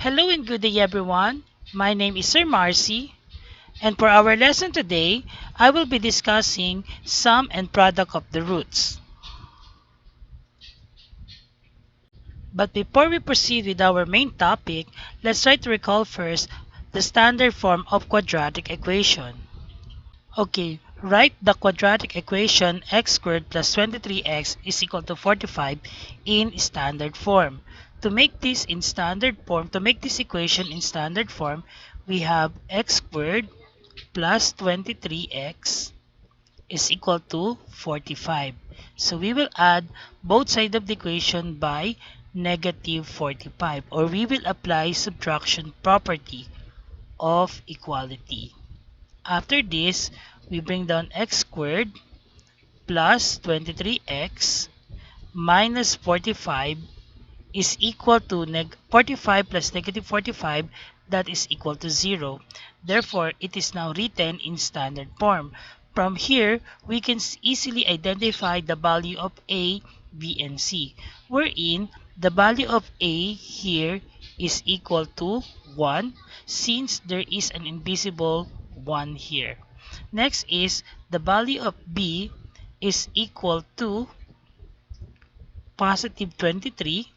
Hello and good day everyone. My name is Sir Marcy, and for our lesson today, I will be discussing sum and product of the roots. But before we proceed with our main topic, let's try to recall first the standard form of quadratic equation. Okay, write the quadratic equation x squared plus 23x is equal to 45 in standard form. To make this equation in standard form, we have x squared plus 23x is equal to 45. So we will add both sides of the equation by negative 45, or we will apply subtraction property of equality. After this, we bring down x squared plus 23x minus 45 is equal to 45 plus negative 45, that is equal to 0. Therefore, it is now written in standard form. From here, we can easily identify the value of A, B, and C, wherein the value of A here is equal to 1 since there is an invisible 1 here. Next is the value of B is equal to positive 23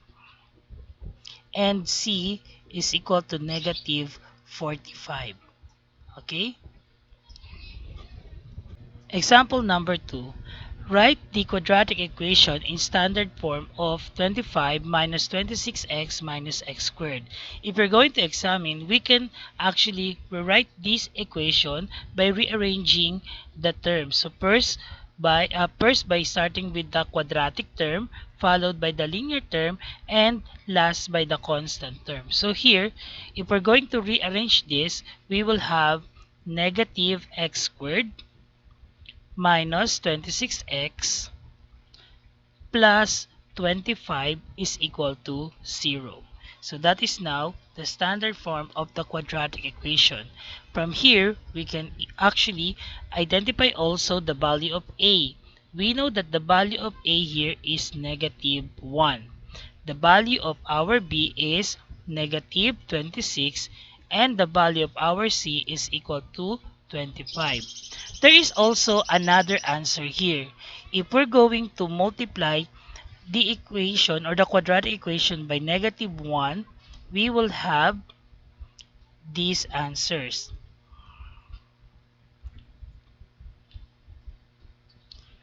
and C is equal to negative 45. Okay? Example number 2. Write the quadratic equation in standard form of 25 minus 26x minus x squared. If we're going to examine, we can actually rewrite this equation by rearranging the terms. So first by starting with the quadratic term, followed by the linear term, and last by the constant term. So here, if we're going to rearrange this, we will have negative x squared minus 26x plus 25 is equal to 0. So that is now the standard form of the quadratic equation. From here, we can actually identify also the value of A. We know that the value of A here is negative 1. The value of our B is negative 26, and the value of our C is equal to 25. There is also another answer here. If we're going to multiply the equation or the quadratic equation by negative 1, we will have these answers.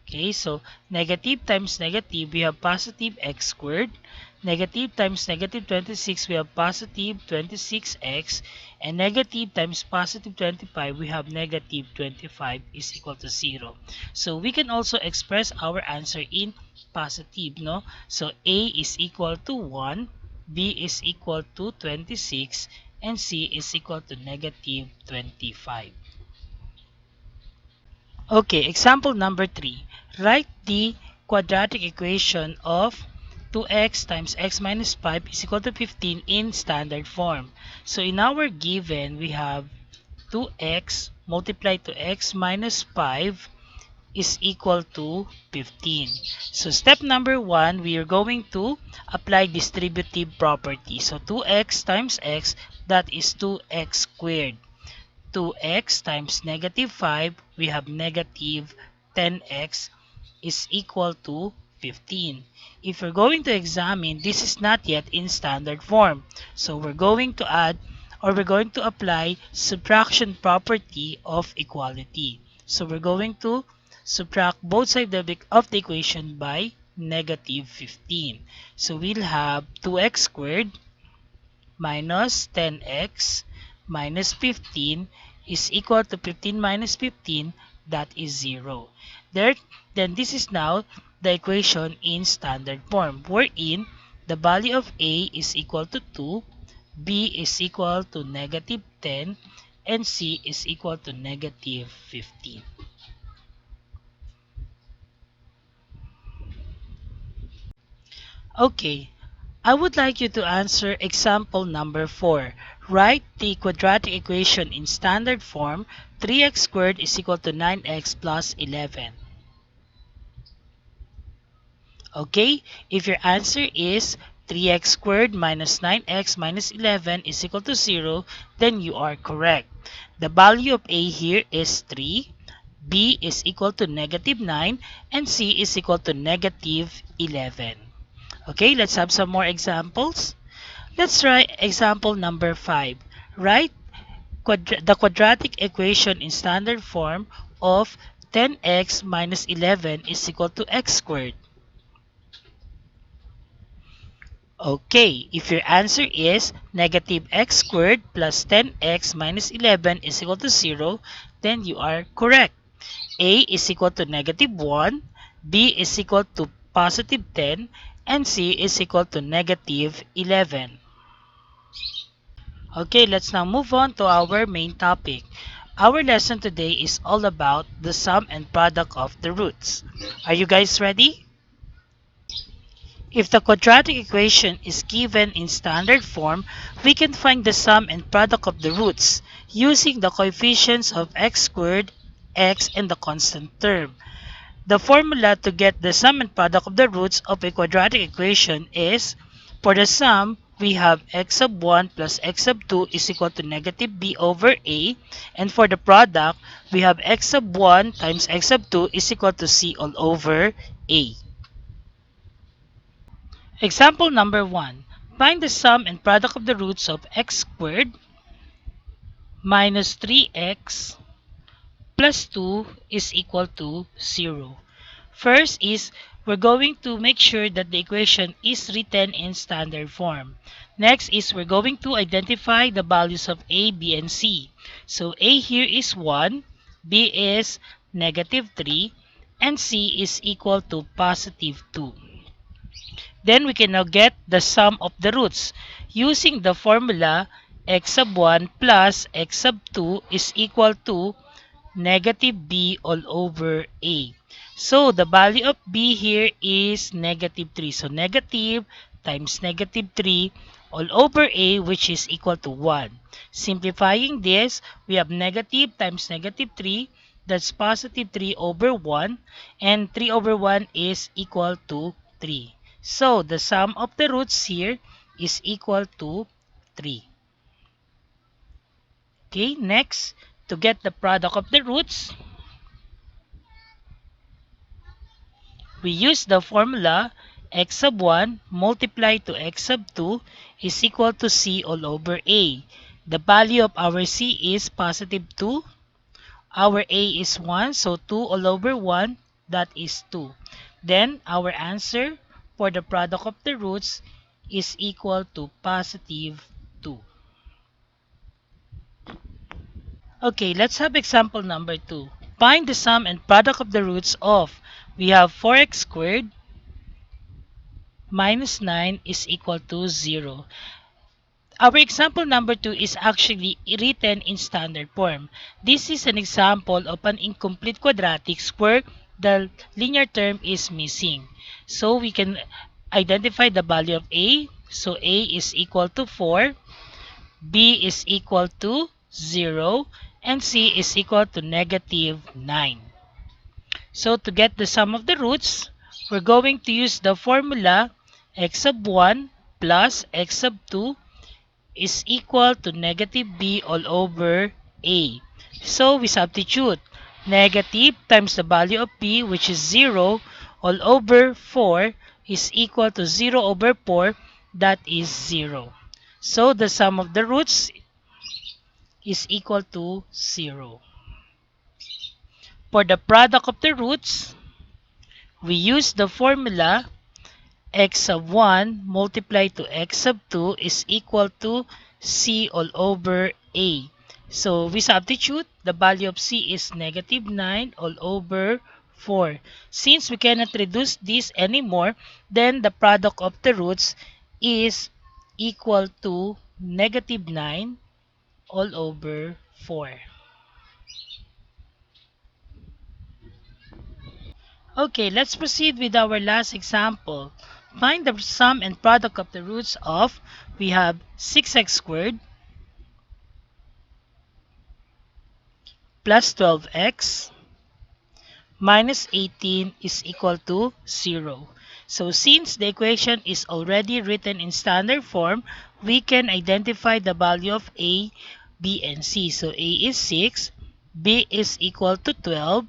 Okay, so negative times negative, we have positive x squared. Negative times negative 26, we have positive 26x. And negative times positive 25, we have negative 25 is equal to 0. So we can also express our answer in positive, no? So A is equal to 1, B is equal to 26, and C is equal to negative 25. Okay, example number 3. Write the quadratic equation of 2x times x minus 5 is equal to 15 in standard form. So in our given, we have 2x multiplied to x minus 5 is equal to 15. So step number 1, we are going to apply distributive property. So 2x times x, that is 2x squared. 2x times negative 5, we have negative 10x is equal to 15. If we're going to examine, this is not yet in standard form. So we're going to add, or we're going to apply subtraction property of equality. So we're going to subtract both sides of the equation by negative 15. So we'll have 2x squared minus 10x minus 15 is equal to 15 minus 15, that is 0. Then this is now the equation in standard form, wherein the value of A is equal to 2, B is equal to negative 10, and C is equal to negative 15. Okay, I would like you to answer example number 4. Write the quadratic equation in standard form. 3x squared is equal to 9x plus 11. Okay, if your answer is 3x squared minus 9x minus 11 is equal to 0, then you are correct. The value of A here is 3, B is equal to negative 9, and C is equal to negative 11. Okay, let's have some more examples. Let's try example number 5. Write the quadratic equation in standard form of 10x minus 11 is equal to x squared. Okay, if your answer is negative x squared plus 10x minus 11 is equal to 0, then you are correct. A is equal to negative 1, B is equal to positive 10, and C is equal to negative 11. Okay, let's now move on to our main topic. Our lesson today is all about the sum and product of the roots. Are you guys ready? If the quadratic equation is given in standard form, we can find the sum and product of the roots using the coefficients of x squared, x, and the constant term. The formula to get the sum and product of the roots of a quadratic equation is, for the sum, we have x sub 1 plus x sub 2 is equal to negative b over a, and for the product, we have x sub 1 times x sub 2 is equal to c all over a. Example number 1. Find the sum and product of the roots of x squared minus 3x plus 2 is equal to 0. First is, we're going to make sure that the equation is written in standard form. Next is, we're going to identify the values of a, b, and c. So a here is 1, b is negative 3, and c is equal to positive 2. Then we can now get the sum of the roots using the formula x sub 1 plus x sub 2 is equal to negative b all over a. So the value of b here is negative 3. So negative times negative 3 all over a, which is equal to 1. Simplifying this, we have negative times negative 3, that's positive 3 over 1, and 3 over 1 is equal to 3. So the sum of the roots here is equal to 3. Okay, next, to get the product of the roots, we use the formula x sub 1 multiplied to x sub 2 is equal to c all over a. The value of our c is positive 2. Our a is 1, so 2 all over 1, that is 2. Then our answer for the product of the roots is equal to positive 2. Okay, let's have example number 2. Find the sum and product of the roots of, we have 4x squared minus 9 is equal to 0. Our example number 2 is actually written in standard form. This is an example of an incomplete quadratic where the linear term is missing. So we can identify the value of a. So a is equal to 4, b is equal to 0, and c is equal to negative 9. So to get the sum of the roots, we're going to use the formula x sub 1 plus x sub 2 is equal to negative b all over a. So we substitute negative times the value of b, which is 0, all over 4 is equal to 0 over 4, that is 0. So the sum of the roots is equal to 0. For the product of the roots, we use the formula x sub 1 multiplied to x sub 2 is equal to c all over a. So we substitute, the value of c is negative 9 all over 4. Since we cannot reduce this anymore, then the product of the roots is equal to negative 9 all over 4. Okay, let's proceed with our last example. Find the sum and product of the roots of, we have 6x squared plus 12x minus 18 is equal to 0. So since the equation is already written in standard form, we can identify the value of A, B, and C. So A is 6, B is equal to 12,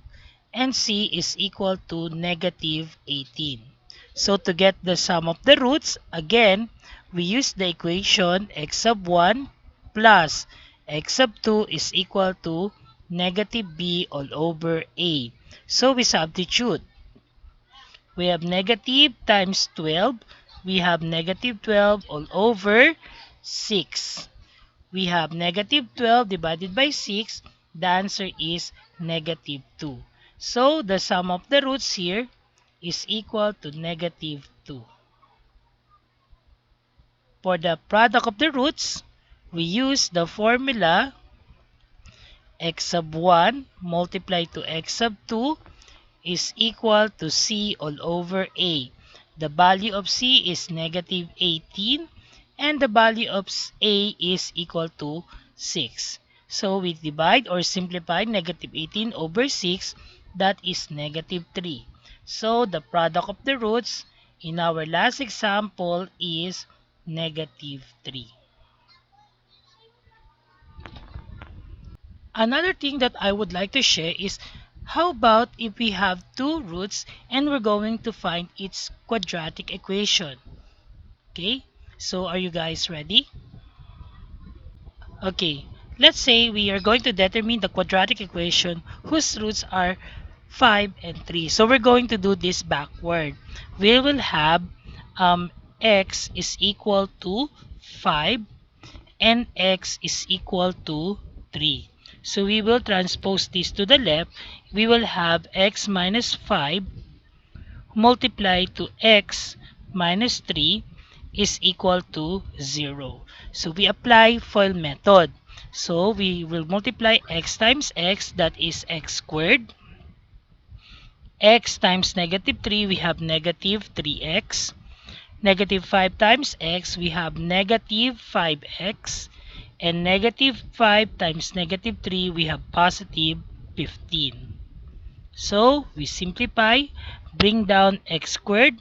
and C is equal to negative 18. So to get the sum of the roots, again, we use the equation x sub 1 plus x sub 2 is equal to negative b all over a. So we substitute. We have negative times 12. We have negative 12 all over 6. We have negative 12 divided by 6. The answer is negative 2. So the sum of the roots here is equal to negative 2. For the product of the roots, we use the formula x sub 1 multiplied to x sub 2 is equal to c all over a. The value of c is negative 18 and the value of a is equal to 6. So we divide or simplify negative 18 over 6, that is negative 3. So the product of the roots in our last example is negative 3. Another thing that I would like to share is how about if we have two roots and we're going to find its quadratic equation. Okay, so are you guys ready? Okay, let's say we are going to determine the quadratic equation whose roots are 5 and 3. So we're going to do this backward. We will have x is equal to 5 and x is equal to 3. So we will transpose this to the left. We will have x minus 5 multiplied to x minus 3 is equal to 0. So we apply FOIL method. So we will multiply x times x, that is x squared. X times negative 3, we have negative 3x. Negative 5 times x, we have negative 5x. And negative 5 times negative 3, we have positive 15. So, we simplify, bring down x squared.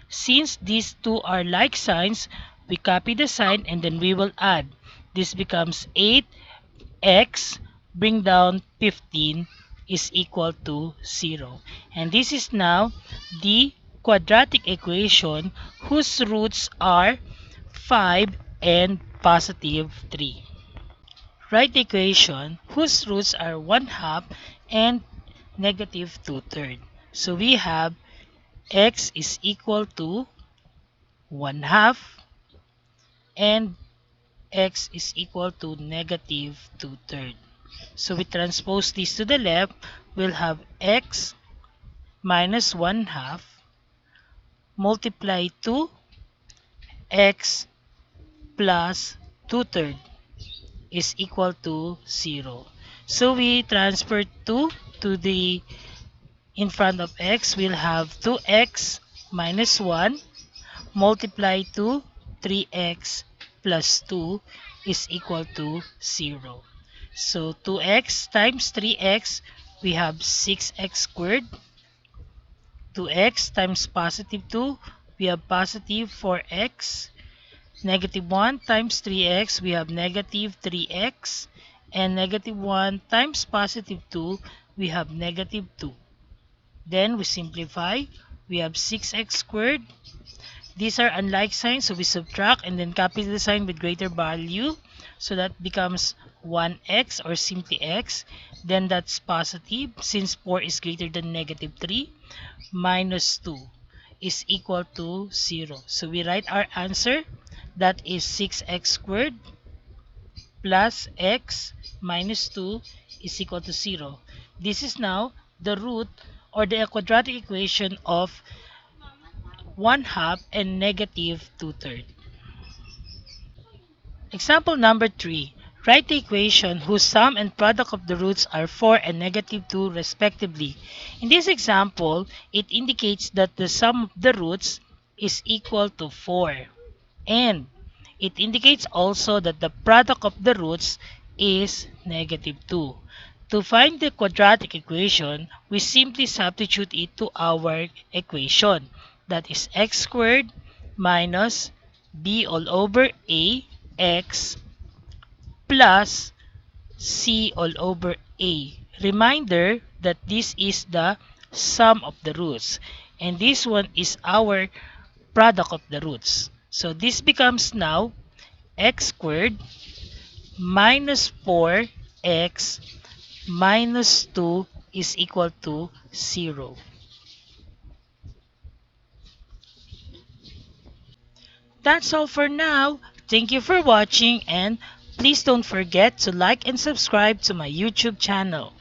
Since these two are like signs, we copy the sign and then we will add. This becomes 8x, bring down 15 is equal to 0. And this is now the quadratic equation whose roots are 5 and positive 3. Write the equation whose roots are 1/2 and negative 2/3. So we have x is equal to 1/2 and x is equal to negative 2/3. So we transpose this to the left, we'll have x minus 1/2 multiplied to x plus 2/3 is equal to 0. So we transfer 2 to the in front of x, we'll have 2x minus 1 multiplied to 3x plus 2 is equal to 0. So 2x times 3x, we have 6x squared. 2x times positive 2, we have positive 4x. Negative 1 times 3x, we have negative 3x. And negative 1 times positive 2, we have negative 2. Then we simplify. We have 6x squared. These are unlike signs, so we subtract and then copy the sign with greater value. So that becomes 1x or simply x. Then that's positive since 4 is greater than negative 3. Minus 2 is equal to 0. So we write our answer. That is 6x squared plus x minus 2 is equal to 0. This is now the root or the quadratic equation of 1/2 and negative 2/3. Example number 3. Write the equation whose sum and product of the roots are 4 and negative 2 respectively. In this example, it indicates that the sum of the roots is equal to 4. And it indicates also that the product of the roots is negative 2. To find the quadratic equation, we simply substitute it to our equation. that is x squared minus b all over a x plus c all over a. Reminder that this is the sum of the roots. And this one is our product of the roots. So this becomes now x squared minus 4x minus 2 is equal to 0. That's all for now. Thank you for watching and please don't forget to like and subscribe to my YouTube channel.